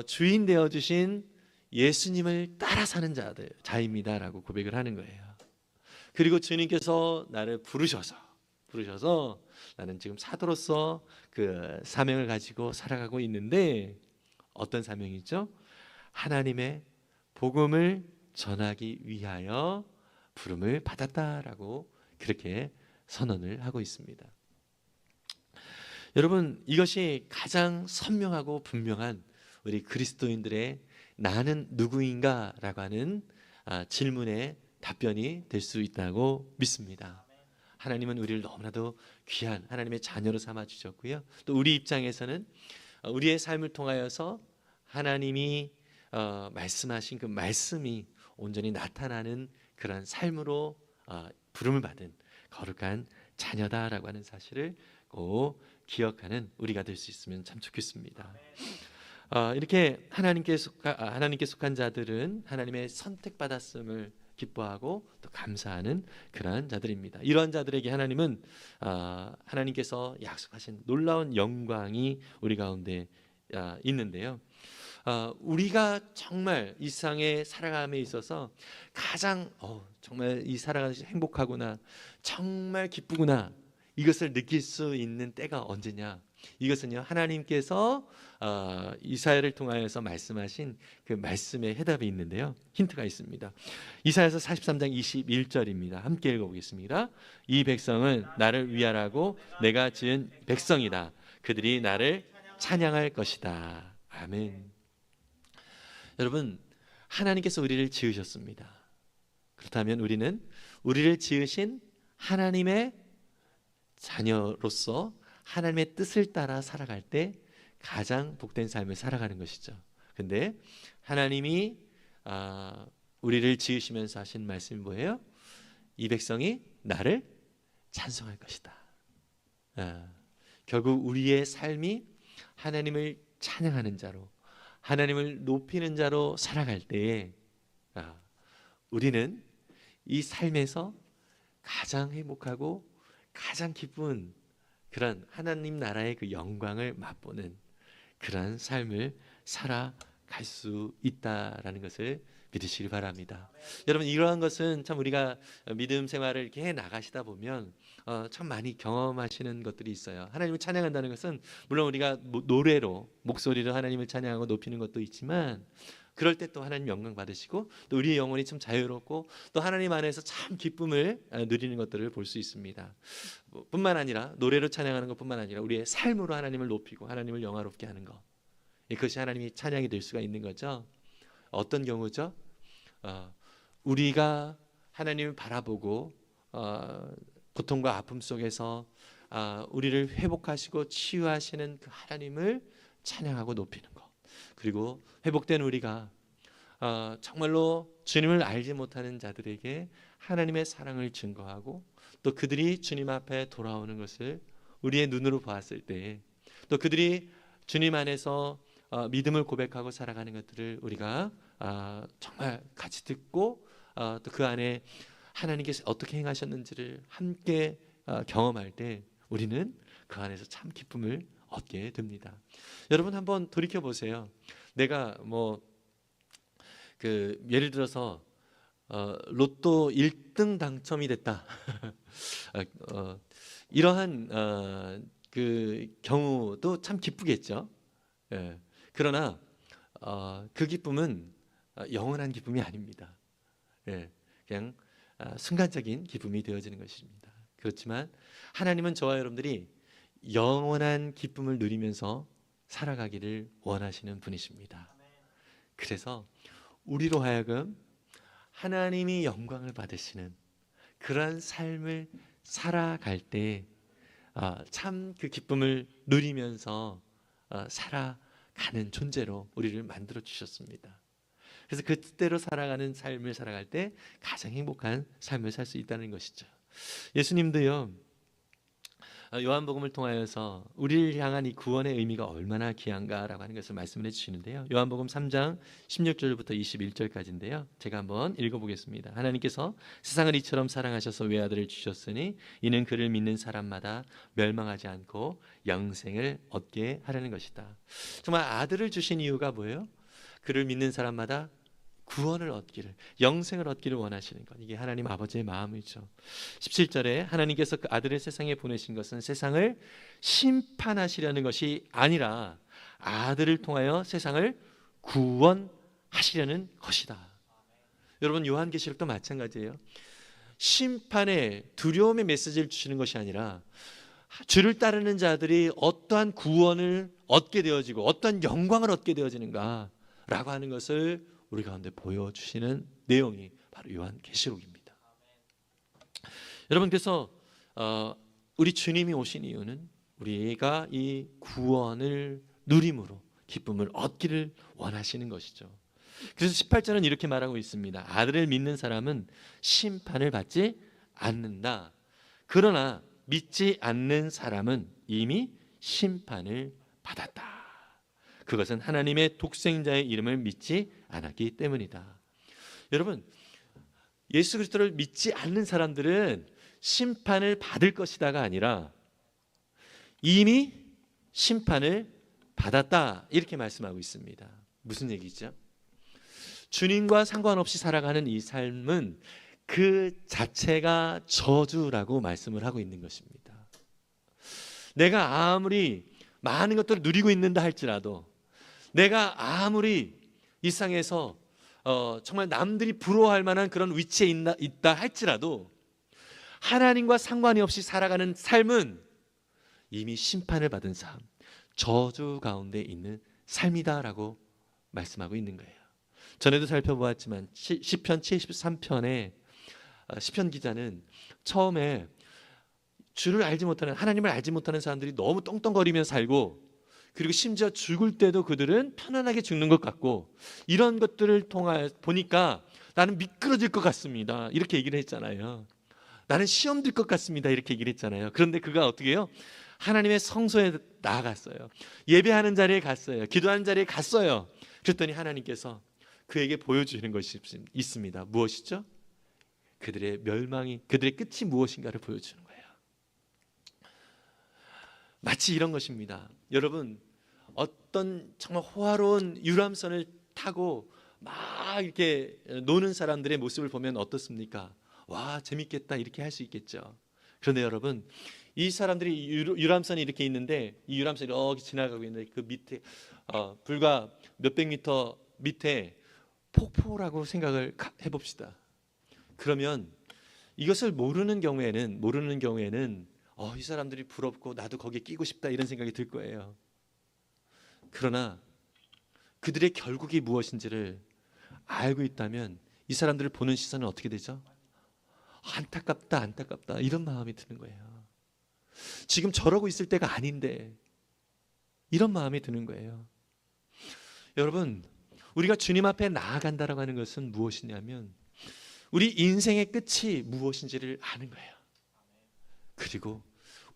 주인 되어 주신 예수님을 따라 사는 자입니다라고 고백을 하는 거예요. 그리고 주님께서 나를 부르셔서 나는 지금 사도로서 그 사명을 가지고 살아가고 있는데, 어떤 사명이죠? 하나님의 복음을 전하기 위하여 부름을 받았다라고 그렇게 선언을 하고 있습니다. 여러분, 이것이 가장 선명하고 분명한 우리 그리스도인들의 나는 누구인가 라고 하는 질문의 답변이 될 수 있다고 믿습니다. 하나님은 우리를 너무나도 귀한 하나님의 자녀로 삼아 주셨고요, 또 우리 입장에서는 우리의 삶을 통하여서 하나님이 말씀하신 그 말씀이 온전히 나타나는 그런 삶으로 부름을 받은 거룩한 자녀다라고 하는 사실을 꼭 기억하는 우리가 될 수 있으면 참 좋겠습니다. 이렇게 하나님께 속한 자들은 하나님의 선택받았음을 기뻐하고 또 감사하는 그러한 자들입니다. 이러한 자들에게 하나님은 하나님께서 약속하신 놀라운 영광이 우리 가운데 있는데요. 우리가 정말 이 세상에 살아감에 있어서 가장 정말 이 살아가는 행복하구나, 정말 기쁘구나, 이것을 느낄 수 있는 때가 언제냐? 이것은요, 하나님께서 이사야를 통하여서 말씀하신 그 말씀의 해답이 있는데요, 힌트가 있습니다. 이사야서 43장 21절입니다. 함께 읽어보겠습니다. 이 백성은 나를 위하라고 내가 지은 백성이다. 그들이 나를 찬양할 것이다. 아멘. 여러분, 하나님께서 우리를 지으셨습니다. 그렇다면 우리를 지으신 하나님의 자녀로서 하나님의 뜻을 따라 살아갈 때 가장 복된 삶을 살아가는 것이죠. 근데 하나님이 우리를 지으시면서 하신 말씀이 뭐예요? 이 백성이 나를 찬송할 것이다. 결국 우리의 삶이 하나님을 찬양하는 자로, 하나님을 높이는 자로 살아갈 때에 우리는 이 삶에서 가장 행복하고 가장 기쁜 그런 하나님 나라의 그 영광을 맛보는 그런 삶을 살아갈 수 있다라는 것을 믿으시기 바랍니다. 여러분, 이러한 것은 참 우리가 믿음 생활을 이렇게 해 나가시다 보면 참 많이 경험하시는 것들이 있어요. 하나님을 찬양한다는 것은 물론 우리가 노래로, 목소리로 하나님을 찬양하고 높이는 것도 있지만, 그럴 때 또 하나님 영광 받으시고 또 우리의 영혼이 참 자유롭고 또 하나님 안에서 참 기쁨을 누리는 것들을 볼 수 있습니다. 뿐만 아니라 노래로 찬양하는 것뿐만 아니라 우리의 삶으로 하나님을 높이고 하나님을 영화롭게 하는 것, 이것이 하나님이 찬양이 될 수가 있는 거죠. 어떤 경우죠? 우리가 하나님을 바라보고 고통과 아픔 속에서 우리를 회복하시고 치유하시는 그 하나님을 찬양하고 높이는 것, 그리고 회복된 우리가 정말로 주님을 알지 못하는 자들에게 하나님의 사랑을 증거하고 또 그들이 주님 앞에 돌아오는 것을 우리의 눈으로 보았을 때, 또 그들이 주님 안에서 믿음을 고백하고 살아가는 것들을 우리가 정말 같이 듣고 또 그 안에 하나님께서 어떻게 행하셨는지를 함께 경험할 때 우리는 그 안에서 참 기쁨을 얻게 됩니다. 여러분 한번 돌이켜 보세요. 내가 예를 들어서 로또 1등 당첨이 됐다. 이러한 그 경우도 참 기쁘겠죠. 예. 그러나 그 기쁨은 영원한 기쁨이 아닙니다. 예. 그냥 순간적인 기쁨이 되어지는 것입니다. 그렇지만 하나님은 저와 여러분들이 영원한 기쁨을 누리면서 살아가기를 원하시는 분이십니다. 그래서 우리로 하여금 하나님이 영광을 받으시는 그러한 삶을 살아갈 때 참 그 기쁨을 누리면서 살아가는 존재로 우리를 만들어 주셨습니다. 그래서 그 뜻대로 살아가는 삶을 살아갈 때 가장 행복한 삶을 살 수 있다는 것이죠. 예수님도요, 요한복음을 통하여서 우리를 향한 이 구원의 의미가 얼마나 귀한가라고 하는 것을 말씀을 해주시는데요. 요한복음 3장 16절부터 21절까지인데요. 제가 한번 읽어보겠습니다. 하나님께서 세상을 이처럼 사랑하셔서 외아들을 주셨으니 이는 그를 믿는 사람마다 멸망하지 않고 영생을 얻게 하려는 것이다. 정말 아들을 주신 이유가 뭐예요? 그를 믿는 사람마다 구원을 얻기를, 영생을 얻기를 원하시는 것, 이게 하나님 아버지의 마음이죠. 17절에 하나님께서 그 아들을 세상에 보내신 것은 세상을 심판하시려는 것이 아니라 아들을 통하여 세상을 구원하시려는 것이다. 여러분 요한계시록도 마찬가지예요. 심판의 두려움의 메시지를 주시는 것이 아니라 주를 따르는 자들이 어떠한 구원을 얻게 되어지고 어떠한 영광을 얻게 되어지는가 라고 하는 것을 우리 가운데 보여주시는 내용이 바로 요한계시록입니다. 여러분, 그래서 우리 주님이 오신 이유는 우리가 이 구원을 누림으로 기쁨을 얻기를 원하시는 것이죠. 그래서 18절은 이렇게 말하고 있습니다. 아들을 믿는 사람은 심판을 받지 않는다. 그러나 믿지 않는 사람은 이미 심판을 받았다. 그것은 하나님의 독생자의 이름을 믿지 않았기 때문이다. 여러분, 예수 그리스도를 믿지 않는 사람들은 심판을 받을 것이다가 아니라 이미 심판을 받았다, 이렇게 말씀하고 있습니다. 무슨 얘기죠? 주님과 상관없이 살아가는 이 삶은 그 자체가 저주라고 말씀을 하고 있는 것입니다. 내가 아무리 많은 것들을 누리고 있는다 할지라도, 내가 아무리 이 세상에서 정말 남들이 부러워할 만한 그런 위치에 있다 할지라도 하나님과 상관이 없이 살아가는 삶은 이미 심판을 받은 삶, 저주 가운데 있는 삶이다라고 말씀하고 있는 거예요. 전에도 살펴보았지만 시편 73편에 시편 기자는 처음에 주를 알지 못하는, 하나님을 알지 못하는 사람들이 너무 떵떵거리며 살고, 그리고 심지어 죽을 때도 그들은 편안하게 죽는 것 같고, 이런 것들을 통해 보니까 나는 미끄러질 것 같습니다, 이렇게 얘기를 했잖아요. 나는 시험 들 것 같습니다, 이렇게 얘기를 했잖아요. 그런데 그가 어떻게 해요? 하나님의 성소에 나아갔어요. 예배하는 자리에 갔어요. 기도하는 자리에 갔어요. 그랬더니 하나님께서 그에게 보여주시는 것이 있습니다. 무엇이죠? 그들의 멸망이, 그들의 끝이 무엇인가를 보여주는 거예요. 마치 이런 것입니다. 여러분, 어떤 정말 호화로운 유람선을 타고 막 이렇게 노는 사람들의 모습을 보면 어떻습니까? 와, 재밌겠다, 이렇게 할 수 있겠죠. 그런데 여러분, 이 사람들이 유람선이 이렇게 있는데, 이 유람선이 이렇게 지나가고 있는데 그 밑에 불과 몇백 미터 밑에 폭포라고 생각을 해봅시다. 그러면 이것을 모르는 경우에는 이 사람들이 부럽고 나도 거기에 끼고 싶다, 이런 생각이 들 거예요. 그러나 그들의 결국이 무엇인지를 알고 있다면 이 사람들을 보는 시선은 어떻게 되죠? 안타깝다, 이런 마음이 드는 거예요. 지금 저러고 있을 때가 아닌데, 이런 마음이 드는 거예요. 여러분, 우리가 주님 앞에 나아간다라고 하는 것은 무엇이냐면 우리 인생의 끝이 무엇인지를 아는 거예요. 그리고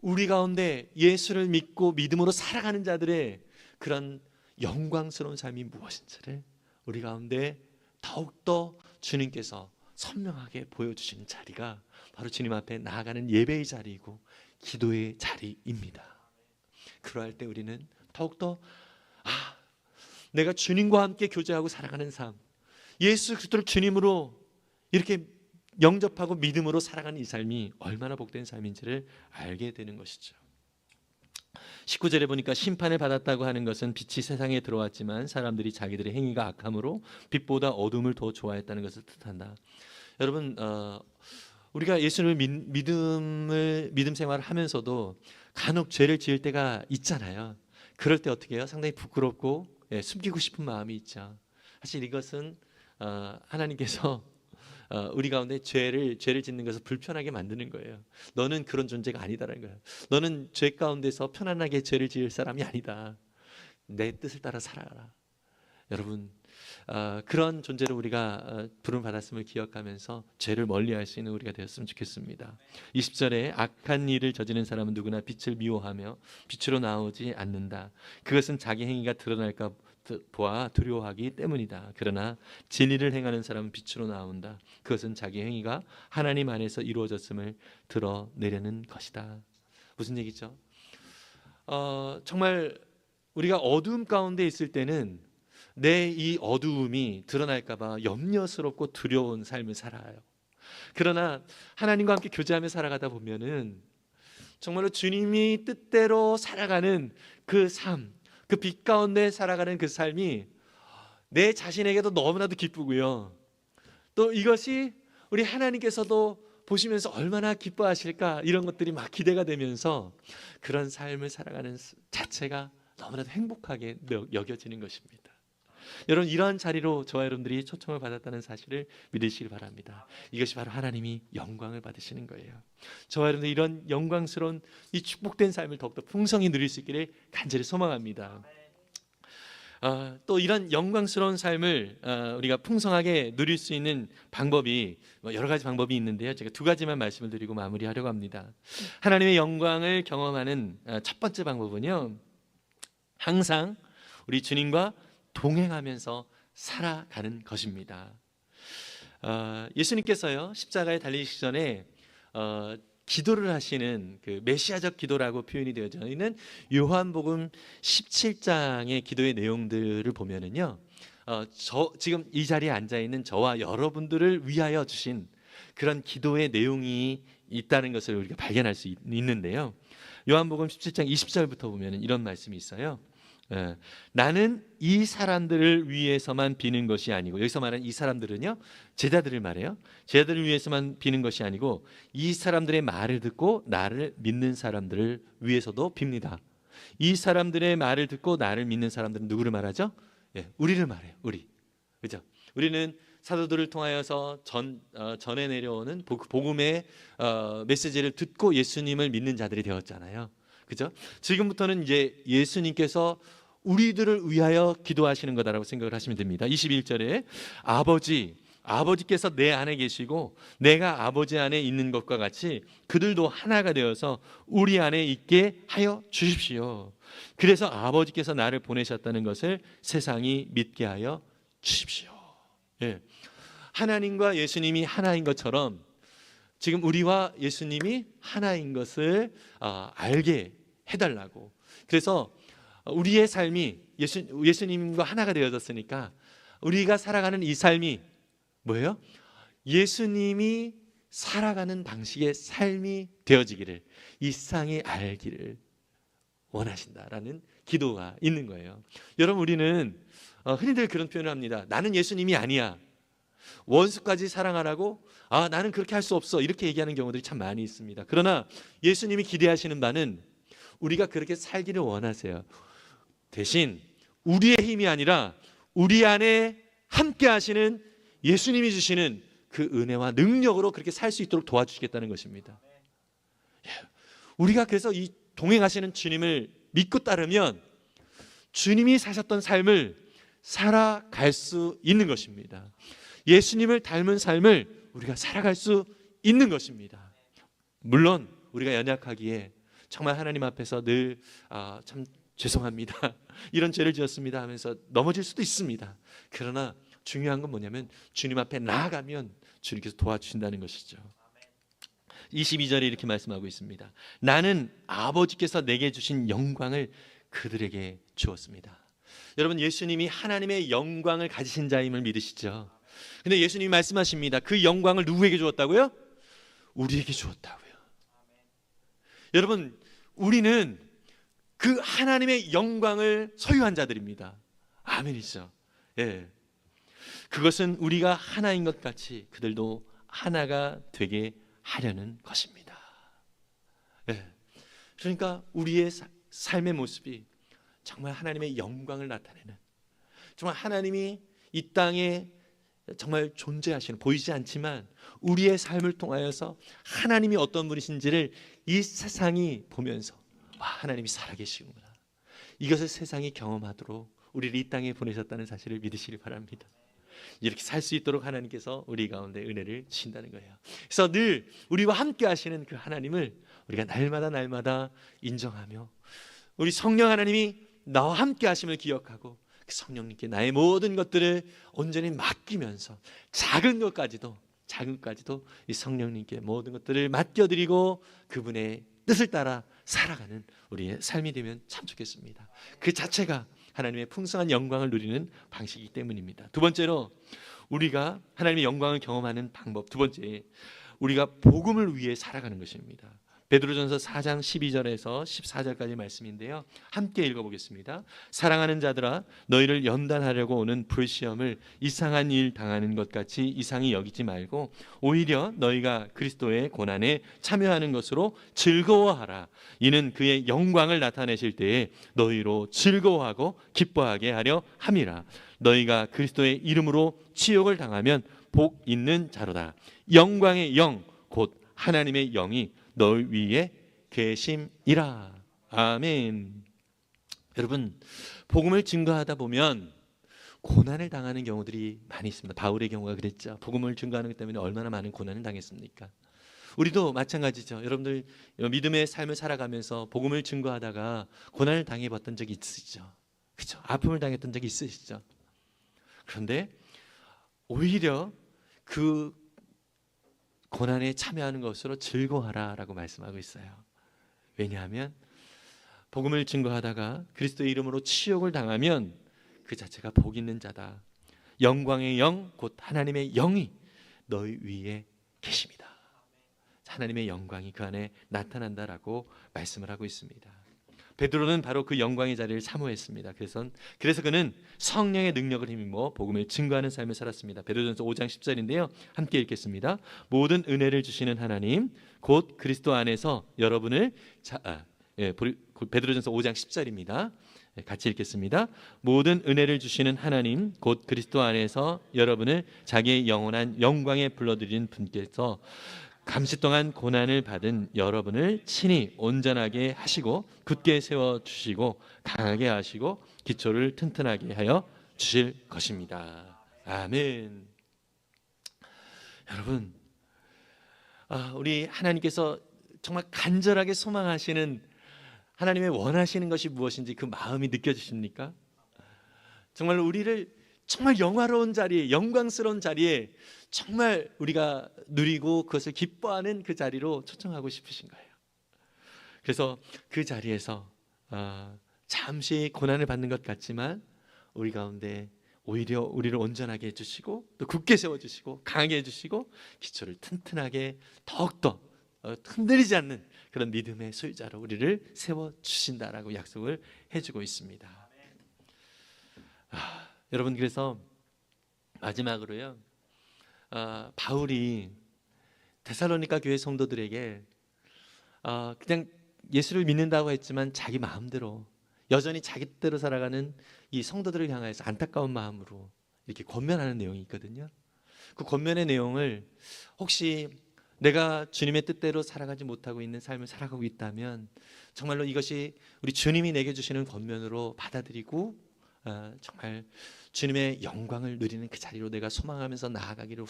우리 가운데 예수를 믿고 믿음으로 살아가는 자들의 그런 영광스러운 삶이 무엇인지를 우리 가운데 더욱더 주님께서 선명하게 보여주시는 자리가 바로 주님 앞에 나아가는 예배의 자리이고 기도의 자리입니다. 그러할 때 우리는 더욱더 내가 주님과 함께 교제하고 살아가는 삶, 예수 그리스도를 주님으로 이렇게 영접하고 믿음으로 살아가는 이 삶이 얼마나 복된 삶인지를 알게 되는 것이죠. 19절에 보니까 심판을 받았다고 하는 것은 빛이 세상에 들어왔지만 사람들이 자기들의 행위가 악함으로 빛보다 어둠을 더 좋아했다는 것을 뜻한다. 여러분, 우리가 예수를 믿음 생활을 하면서도 간혹 죄를 지을 때가 있잖아요. 그럴 때 어떻게 해요? 상당히 부끄럽고 숨기고 싶은 마음이 있죠. 사실 이것은 하나님께서 우리 가운데 죄를 짓는 것을 불편하게 만드는 거예요. 너는 그런 존재가 아니다라는 거예요. 너는 죄 가운데서 편안하게 죄를 지을 사람이 아니다. 내 뜻을 따라 살아가라. 여러분, 그런 존재로 우리가 부름 받았음을 기억하면서 죄를 멀리할 수 있는 우리가 되었으면 좋겠습니다. 20절에 악한 일을 저지르는 사람은 누구나 빛을 미워하며 빛으로 나오지 않는다. 그것은 자기 행위가 드러날까 보아 두려워하기 때문이다. 그러나 진리를 행하는 사람은 빛으로 나온다. 그것은 자기 행위가 하나님 안에서 이루어졌음을 드러내려는 것이다. 무슨 얘기죠? 정말 우리가 어두움 가운데 있을 때는 내 이 어두움이 드러날까 봐 염려스럽고 두려운 삶을 살아요. 그러나 하나님과 함께 교제하며 살아가다 보면은 정말로 주님이 뜻대로 살아가는 그 삶, 그 빛 가운데 살아가는 그 삶이 내 자신에게도 너무나도 기쁘고요. 또 이것이 우리 하나님께서도 보시면서 얼마나 기뻐하실까, 이런 것들이 막 기대가 되면서 그런 삶을 살아가는 자체가 너무나도 행복하게 여겨지는 것입니다. 여러분, 이러한 자리로 저와 여러분들이 초청을 받았다는 사실을 믿으시길 바랍니다. 이것이 바로 하나님이 영광을 받으시는 거예요. 저와 여러분들 이런 영광스러운 이 축복된 삶을 더욱더 풍성히 누릴 수 있기를 간절히 소망합니다. 또 이런 영광스러운 삶을 우리가 풍성하게 누릴 수 있는 방법이 여러 가지 방법이 있는데요. 제가 두 가지만 말씀을 드리고 마무리하려고 합니다. 하나님의 영광을 경험하는 첫 번째 방법은요, 항상 우리 주님과 동행하면서 살아가는 것입니다. 예수님께서요, 십자가에 달리시기 전에 기도를 하시는 그 메시아적 기도라고 표현이 되어져 있는 요한복음 17장의 기도의 내용들을 보면은요, 지금 이 자리에 앉아 있는 저와 여러분들을 위하여 주신 그런 기도의 내용이 있다는 것을 우리가 발견할 수 있는데요. 요한복음 17장 20절부터 보면은 이런 말씀이 있어요. 나는 이 사람들을 위해서만 비는 것이 아니고, 여기서 말하는 이 사람들은요, 제자들을 말해요. 제자들을 위해서만 비는 것이 아니고 이 사람들의 말을 듣고 나를 믿는 사람들을 위해서도 빕니다. 이 사람들의 말을 듣고 나를 믿는 사람들은 누구를 말하죠? 우리를 말해요. 우리. 그죠? 우리는 사도들을 통하여서 전에 내려오는 복음의 메시지를 듣고 예수님을 믿는 자들이 되었잖아요. 그죠? 지금부터는 이제 예수님께서 우리들을 위하여 기도하시는 거다라고 생각을 하시면 됩니다. 21절에 아버지께서 내 안에 계시고 내가 아버지 안에 있는 것과 같이 그들도 하나가 되어서 우리 안에 있게 하여 주십시오. 그래서 아버지께서 나를 보내셨다는 것을 세상이 믿게 하여 주십시오. 하나님과 예수님이 하나인 것처럼 지금 우리와 예수님이 하나인 것을 알게 해달라고. 그래서 우리의 삶이 예수님과 하나가 되어졌으니까 우리가 살아가는 이 삶이 뭐예요? 예수님이 살아가는 방식의 삶이 되어지기를 이 세상이 알기를 원하신다라는 기도가 있는 거예요. 여러분, 우리는 흔히들 그런 표현을 합니다. 나는 예수님이 아니야. 원수까지 사랑하라고? 나는 그렇게 할 수 없어. 이렇게 얘기하는 경우들이 참 많이 있습니다. 그러나 예수님이 기대하시는 바는 우리가 그렇게 살기를 원하세요. 대신 우리의 힘이 아니라 우리 안에 함께 하시는 예수님이 주시는 그 은혜와 능력으로 그렇게 살 수 있도록 도와주시겠다는 것입니다. 우리가 그래서 이 동행하시는 주님을 믿고 따르면 주님이 사셨던 삶을 살아갈 수 있는 것입니다. 예수님을 닮은 삶을 우리가 살아갈 수 있는 것입니다. 물론 우리가 연약하기에 정말 하나님 앞에서 늘 참 죄송합니다, 이런 죄를 지었습니다 하면서 넘어질 수도 있습니다. 그러나 중요한 건 뭐냐면 주님 앞에 나아가면 주님께서 도와주신다는 것이죠. 22절에 이렇게 말씀하고 있습니다. 나는 아버지께서 내게 주신 영광을 그들에게 주었습니다. 여러분, 예수님이 하나님의 영광을 가지신 자임을 믿으시죠? 근데 예수님이 말씀하십니다. 그 영광을 누구에게 주었다고요? 우리에게 주었다고요. 여러분, 우리는 그 하나님의 영광을 소유한 자들입니다. 아멘이죠. 예. 그것은 우리가 하나인 것 같이 그들도 하나가 되게 하려는 것입니다. 예. 그러니까 우리의 삶의 모습이 정말 하나님의 영광을 나타내는, 정말 하나님이 이 땅에 정말 존재하시는, 보이지 않지만 우리의 삶을 통하여서 하나님이 어떤 분이신지를 이 세상이 보면서 와, 하나님이 살아계시구나, 이것을 세상이 경험하도록 우리를 이 땅에 보내셨다는 사실을 믿으시길 바랍니다. 이렇게 살 수 있도록 하나님께서 우리 가운데 은혜를 주신다는 거예요. 그래서 늘 우리와 함께 하시는 그 하나님을 우리가 날마다 인정하며, 우리 성령 하나님이 나와 함께 하심을 기억하고 그 성령님께 나의 모든 것들을 온전히 맡기면서 작은 것까지도 이 성령님께 모든 것들을 맡겨드리고 그분의 뜻을 따라 살아가는 우리의 삶이 되면 참 좋겠습니다. 그 자체가 하나님의 풍성한 영광을 누리는 방식이기 때문입니다. 두 번째로, 우리가 하나님의 영광을 경험하는 방법, 두 번째, 우리가 복음을 위해 살아가는 것입니다. 베드로전서 4장 12절에서 14절까지 말씀인데요, 함께 읽어보겠습니다. 사랑하는 자들아, 너희를 연단하려고 오는 불시험을 이상한 일 당하는 것 같이 이상히 여기지 말고 오히려 너희가 그리스도의 고난에 참여하는 것으로 즐거워하라. 이는 그의 영광을 나타내실 때에 너희로 즐거워하고 기뻐하게 하려 함이라. 너희가 그리스도의 이름으로 치욕을 당하면 복 있는 자로다. 영광의 영 곧 하나님의 영이 너희 위에 계심이라. 아멘. 여러분, 복음을 증거하다 보면 고난을 당하는 경우들이 많이 있습니다. 바울의 경우가 그랬죠. 복음을 증거하는 것 때문에 얼마나 많은 고난을 당했습니까? 우리도 마찬가지죠. 여러분들 믿음의 삶을 살아가면서 복음을 증거하다가 고난을 당해봤던 적이 있으시죠? 그렇죠? 아픔을 당했던 적이 있으시죠? 그런데 오히려 그 고난에 참여하는 것으로 즐거워하라라고 말씀하고 있어요. 왜냐하면 복음을 증거하다가 그리스도의 이름으로 치욕을 당하면 그 자체가 복 있는 자다. 영광의 영 곧 하나님의 영이 너희 위에 계십니다. 하나님의 영광이 그 안에 나타난다라고 말씀을 하고 있습니다. 베드로는 바로 그 영광의 자리를 사모했습니다. 그래서 그는 성령의 능력을 힘입어 복음을 증거하는 삶을 살았습니다. 베드로전서 5장 10절인데요, 함께 읽겠습니다. 모든 은혜를 주시는 하나님 곧 그리스도 안에서 여러분을 베드로전서 5장 10절입니다. 같이 읽겠습니다. 모든 은혜를 주시는 하나님 곧 그리스도 안에서 여러분을 자기의 영원한 영광에 불러들이는 분께서 감시 동안 고난을 받은 여러분을 친히 온전하게 하시고 굳게 세워주시고 강하게 하시고 기초를 튼튼하게 하여 주실 것입니다. 아멘. 여러분, 우리 하나님께서 정말 간절하게 소망하시는, 하나님의 원하시는 것이 무엇인지 그 마음이 느껴지십니까? 정말 우리를 정말 영화로운 자리에, 영광스러운 자리에 정말 우리가 누리고 그것을 기뻐하는 그 자리로 초청하고 싶으신 거예요. 그래서 그 자리에서 잠시 고난을 받는 것 같지만 우리 가운데 오히려 우리를 온전하게 해주시고 또 굳게 세워주시고 강하게 해주시고 기초를 튼튼하게 더욱더 흔들리지 않는 그런 믿음의 소유자로 우리를 세워주신다라고 약속을 해주고 있습니다. 여러분, 그래서 마지막으로요, 바울이 데살로니가 교회 성도들에게 그냥 예수를 믿는다고 했지만 자기 마음대로 여전히 자기 뜻대로 살아가는 이 성도들을 향해서 안타까운 마음으로 이렇게 권면하는 내용이 있거든요. 그 권면의 내용을 혹시 내가 주님의 뜻대로 살아가지 못하고 있는 삶을 살아가고 있다면 정말로 이것이 우리 주님이 내게 주시는 권면으로 받아들이고 정말 주님의 영광을 누리는 그 자리로 내가 소망하면서 나아가기를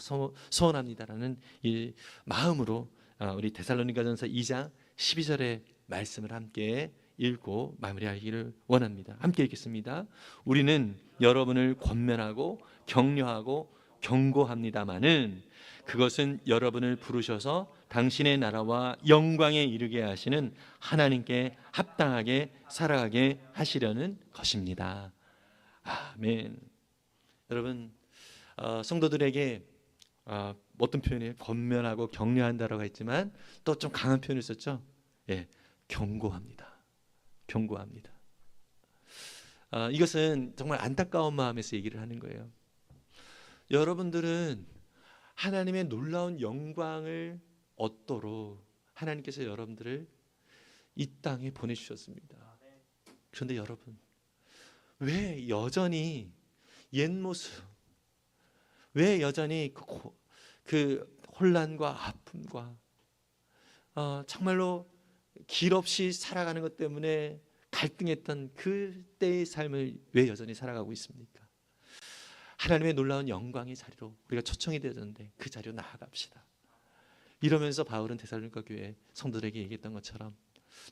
소원합니다라는 이 마음으로 우리 데살로니가전서 2장 12절의 말씀을 함께 읽고 마무리하기를 원합니다. 함께 읽겠습니다. 우리는 여러분을 권면하고 격려하고 경고합니다마는 그것은 여러분을 부르셔서 당신의 나라와 영광에 이르게 하시는 하나님께 합당하게 살아가게 하시려는 것입니다. 아멘. 여러분, 성도들에게 어떤 표현이에요? 권면하고 격려한다라고 했지만 또 좀 강한 표현을 썼죠. 예, 경고합니다. 경고합니다. 이것은 정말 안타까운 마음에서 얘기를 하는 거예요. 여러분들은 하나님의 놀라운 영광을 얻도록 하나님께서 여러분들을 이 땅에 보내주셨습니다. 그런데 여러분, 왜 여전히 옛 모습, 왜 여전히 그 혼란과 아픔과 정말로 길 없이 살아가는 것 때문에 갈등했던 그때의 삶을 왜 여전히 살아가고 있습니까? 하나님의 놀라운 영광의 자리로 우리가 초청이 되었는데 그 자리로 나아갑시다. 이러면서 바울은 데살로니가 교회 성도들에게 얘기했던 것처럼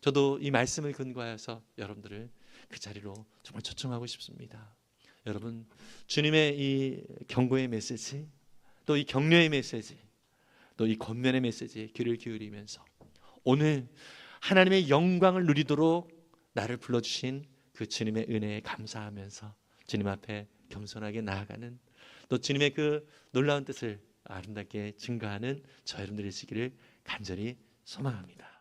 저도 이 말씀을 근거하여서 여러분들을 그 자리로 정말 초청하고 싶습니다. 여러분, 주님의 이 경고의 메시지, 또 이 격려의 메시지, 또 이 권면의 메시지에 귀를 기울이면서 오늘 하나님의 영광을 누리도록 나를 불러주신 그 주님의 은혜에 감사하면서 주님 앞에 겸손하게 나아가는, 또 주님의 그 놀라운 뜻을 아름답게 증거하는 저 여러분들이 되시기를 간절히 소망합니다.